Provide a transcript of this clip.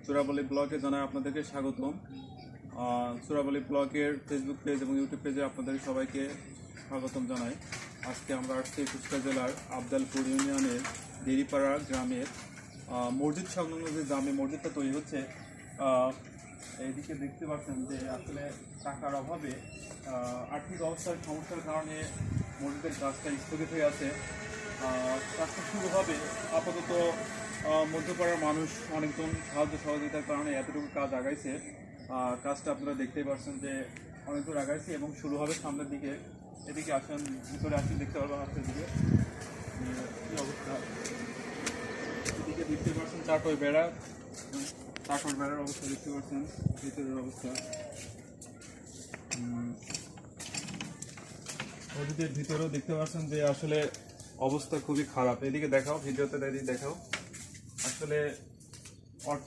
চোরাবলী ব্লগে জানাই আপনাদেরকে স্বাগতম। চোরাবলী ব্লগের ফেসবুক পেজ এবং ইউটিউব পেজে আপনাদের সবাইকে স্বাগতম জানাই। আজকে আমরা আসছি কুষ্টিয়া জেলার আবদালপুর ইউনিয়নের দেরিপাড়া গ্রামের মসজিদ সংলগ্ন যে গ্রামে মসজিদটা তৈরি হচ্ছে। এইদিকে দেখতে পাচ্ছেন যে আসলে টাকার অভাবে আর্থিক অবস্থার সমস্যার কারণে মসজিদের কাজটা স্থগিত হয়ে আছে। কাজটা শুরু হবে আপাতত মধ্যপাড়ার মানুষ অনেকজন সাহায্য সহযোগিতার কারণে এতটুকু কাজ আগাইছে। কাজটা আপনারা দেখতেই পাচ্ছেন যে অনেক দূর আগাইছে এবং শুরু হবে সামনের দিকে। এদিকে আসেন, ভিতরে আসেন, দেখতে পারবেন আপনার দিকে কী অবস্থা। এদিকে দেখতে পাচ্ছেন চারটয় বেড়ার অবস্থা দেখতে পাচ্ছেন, ভিতরের অবস্থা। মসজিদের ভিতরেও দেখতে পাচ্ছেন যে আসলে অবস্থা খুবই খারাপ। এদিকে দেখাও, ভিডিওতে দেখাও। আসলে অর্থ